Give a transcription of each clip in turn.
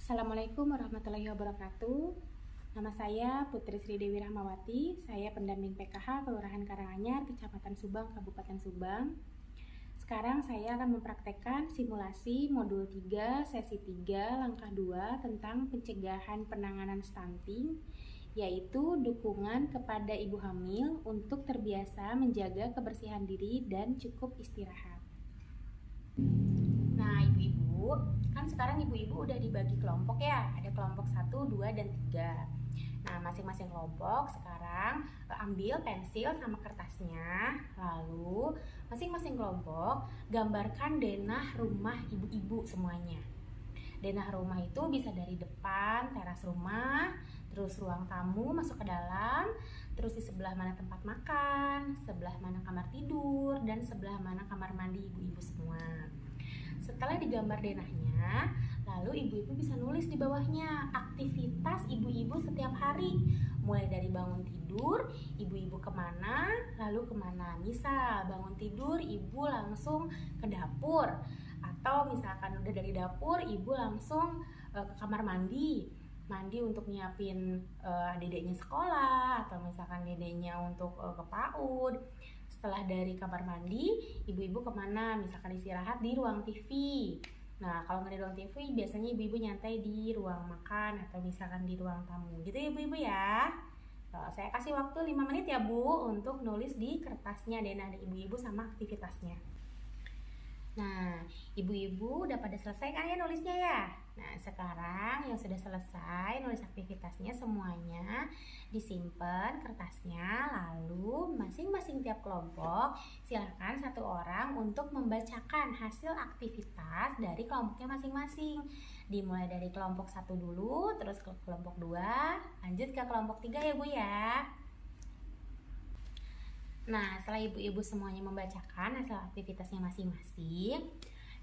Assalamualaikum warahmatullahi wabarakatuh. Nama saya Putri Sri Dewi Rahmawati. Saya pendamping PKH Kelurahan Karanganyar, Kecamatan Subang, Kabupaten Subang. Sekarang saya akan mempraktekkan simulasi modul 3, sesi 3, langkah 2 tentang pencegahan penanganan stunting, yaitu dukungan kepada ibu hamil untuk terbiasa menjaga kebersihan diri dan cukup istirahat. Nah, ibu-ibu, kan sekarang ibu-ibu udah dibagi kelompok ya. Ada kelompok 1, 2, dan 3. Nah, masing-masing kelompok sekarang ambil pensil sama kertasnya. Lalu, masing-masing kelompok gambarkan denah rumah ibu-ibu semuanya. Denah rumah itu bisa dari depan, teras rumah, terus ruang tamu masuk ke dalam, terus di sebelah mana tempat makan, sebelah mana kamar tidur, dan sebelah mana kamar mandi ibu-ibu semua. Setelah digambar denahnya, lalu ibu-ibu bisa nulis di bawahnya aktivitas ibu-ibu setiap hari. Mulai dari bangun tidur, ibu-ibu kemana, lalu kemana. Misal bangun tidur, ibu langsung ke dapur. Atau misalkan udah dari dapur, ibu langsung ke kamar mandi. Mandi untuk nyiapin dedeknya sekolah, atau misalkan dedeknya untuk ke PAUD. Setelah dari kamar mandi, ibu-ibu kemana? Misalkan istirahat di ruang TV. Nah, kalau nggak di ruang TV, biasanya ibu-ibu nyantai di ruang makan atau misalkan di ruang tamu. Gitu ya ibu-ibu ya. Saya kasih waktu 5 menit ya Bu untuk nulis di kertasnya denah ibu-ibu sama aktivitasnya. Nah, ibu-ibu udah pada selesai kan ya nulisnya ya? Nah, sekarang yang sudah selesai nulis aktivitasnya semuanya disimpan kertasnya, lalu masing-masing tiap kelompok silakan satu orang untuk membacakan hasil aktivitas dari kelompoknya masing-masing. Dimulai dari kelompok 1 dulu, terus ke kelompok 2, lanjut ke kelompok 3 ya Bu ya. Nah, setelah ibu-ibu semuanya membacakan hasil aktivitasnya masing-masing,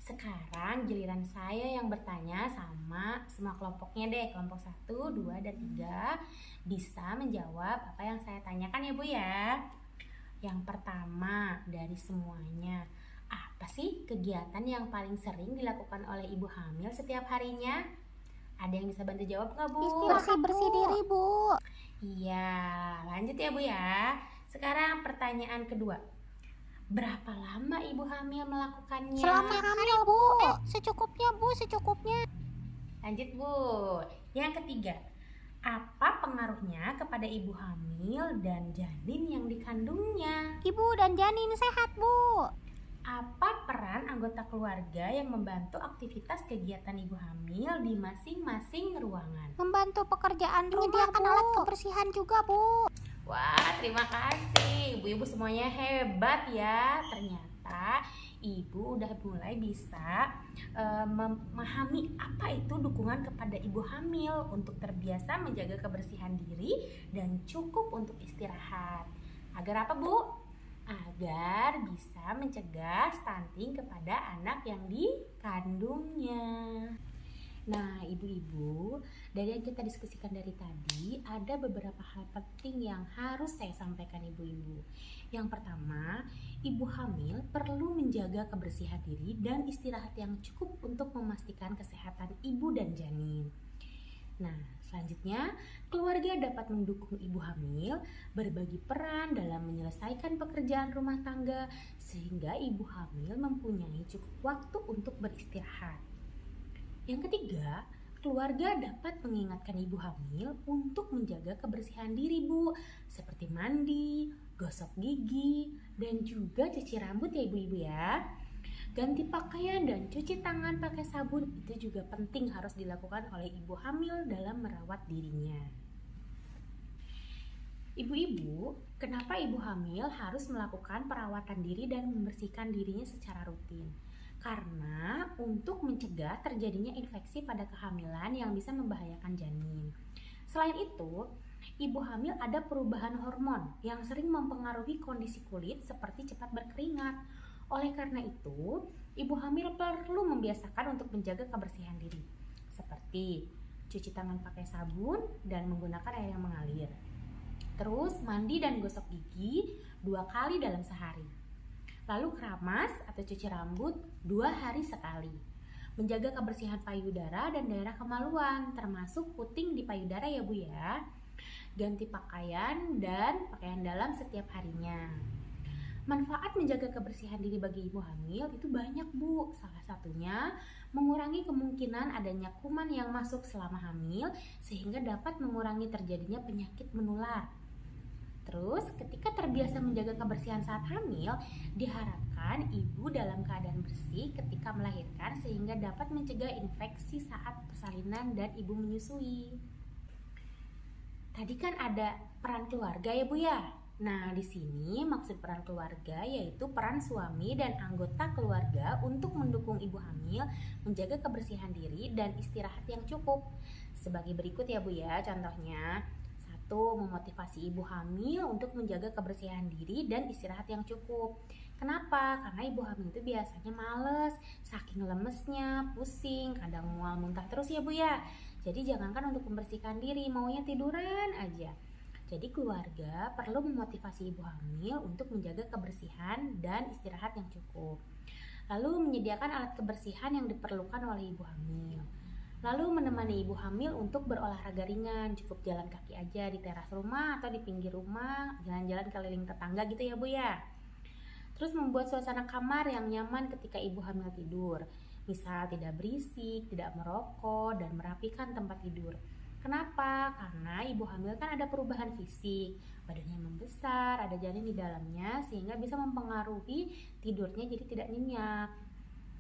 sekarang giliran saya yang bertanya sama semua kelompoknya deh. Kelompok 1, 2, dan 3 bisa menjawab apa yang saya tanyakan ya Bu ya. Yang pertama dari semuanya, apa sih kegiatan yang paling sering dilakukan oleh ibu hamil setiap harinya? Ada yang bisa bantu jawab nggak Bu? Bersih-bersih diri, Bu. Iya, lanjut ya Bu ya. Sekarang pertanyaan kedua. Berapa lama ibu hamil melakukannya? Selama hamil, Bu. Secukupnya, Bu, secukupnya. Lanjut Bu. Yang ketiga. Apa pengaruhnya kepada ibu hamil dan janin yang dikandungnya? Ibu dan janin sehat, Bu. Apa peran anggota keluarga yang membantu aktivitas kegiatan ibu hamil di masing-masing ruangan? Membantu pekerjaan rumah, menyediakan alat kebersihan juga, Bu. Wah, terima kasih. Ibu-ibu semuanya hebat ya. Ternyata ibu udah mulai bisa memahami apa itu dukungan kepada ibu hamil untuk terbiasa menjaga kebersihan diri dan cukup untuk istirahat. Agar apa, Bu? Agar bisa mencegah stunting kepada anak yang dikandungnya. Nah, ibu-ibu, dari yang kita diskusikan dari tadi, ada beberapa hal penting yang harus saya sampaikan ibu-ibu. Yang pertama, ibu hamil perlu menjaga kebersihan diri dan istirahat yang cukup untuk memastikan kesehatan ibu dan janin. Nah, selanjutnya, keluarga dapat mendukung ibu hamil, berbagi peran dalam menyelesaikan pekerjaan rumah tangga, sehingga ibu hamil mempunyai cukup waktu untuk beristirahat. Yang ketiga, keluarga dapat mengingatkan ibu hamil untuk menjaga kebersihan diri Bu, seperti mandi, gosok gigi, dan juga cuci rambut ya ibu-ibu ya. Ganti pakaian dan cuci tangan pakai sabun itu juga penting harus dilakukan oleh ibu hamil dalam merawat dirinya. Ibu-ibu, kenapa ibu hamil harus melakukan perawatan diri dan membersihkan dirinya secara rutin? Karena untuk mencegah terjadinya infeksi pada kehamilan yang bisa membahayakan janin. Selain itu, ibu hamil ada perubahan hormon yang sering mempengaruhi kondisi kulit seperti cepat berkeringat. Oleh karena itu, ibu hamil perlu membiasakan untuk menjaga kebersihan diri, seperti cuci tangan pakai sabun dan menggunakan air yang mengalir. Terus mandi dan gosok gigi 2 kali dalam sehari. Lalu keramas atau cuci rambut 2 hari sekali. menjaga kebersihan payudara dan daerah kemaluan, termasuk puting di payudara ya Bu ya. Ganti pakaian dan pakaian dalam setiap harinya. Manfaat menjaga kebersihan diri bagi ibu hamil itu banyak Bu. Salah satunya mengurangi kemungkinan adanya kuman yang masuk selama hamil sehingga dapat mengurangi terjadinya penyakit menular. Terus ketika terbiasa menjaga kebersihan saat hamil, diharapkan ibu dalam keadaan bersih ketika melahirkan sehingga dapat mencegah infeksi saat persalinan dan ibu menyusui. Tadi kan ada peran keluarga ya Bu ya. Nah, di sini maksud peran keluarga yaitu peran suami dan anggota keluarga untuk mendukung ibu hamil menjaga kebersihan diri dan istirahat yang cukup. Sebagai berikut ya Bu ya contohnya. 1. Memotivasi ibu hamil untuk menjaga kebersihan diri dan istirahat yang cukup. Kenapa? Karena ibu hamil itu biasanya males, saking lemesnya, pusing, kadang mual muntah terus ya Bu ya. Jadi jangankan untuk membersihkan diri, maunya tiduran aja. Jadi keluarga perlu memotivasi ibu hamil untuk menjaga kebersihan dan istirahat yang cukup. Lalu menyediakan alat kebersihan yang diperlukan oleh ibu hamil. Lalu menemani ibu hamil untuk berolahraga ringan, cukup jalan kaki aja di teras rumah atau di pinggir rumah, jalan-jalan keliling tetangga gitu ya Bu ya. Terus membuat suasana kamar yang nyaman ketika ibu hamil tidur. Misal tidak berisik, tidak merokok, dan merapikan tempat tidur. Kenapa? Karena ibu hamil kan ada perubahan fisik, badannya membesar, ada janin di dalamnya sehingga bisa mempengaruhi tidurnya jadi tidak nyenyak.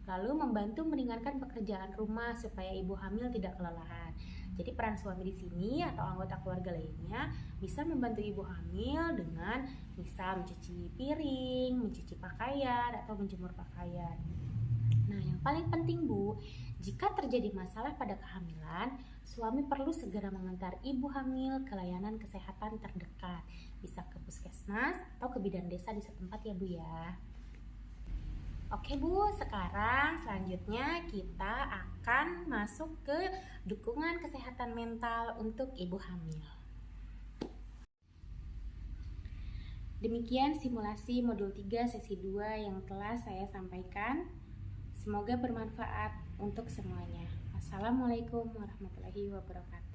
Lalu membantu meringankan pekerjaan rumah supaya ibu hamil tidak kelelahan. Jadi peran suami di sini atau anggota keluarga lainnya bisa membantu ibu hamil dengan misal mencuci piring, mencuci pakaian atau menjemur pakaian. Nah, yang paling penting Bu, jika terjadi masalah pada kehamilan, suami perlu segera mengantar ibu hamil ke layanan kesehatan terdekat. Bisa ke puskesmas atau ke bidan desa di setempat ya Bu ya. Oke Bu, sekarang selanjutnya kita akan masuk ke dukungan kesehatan mental untuk ibu hamil. Demikian simulasi modul 3 sesi 2 yang telah saya sampaikan. Semoga bermanfaat untuk semuanya. Wassalamualaikum warahmatullahi wabarakatuh.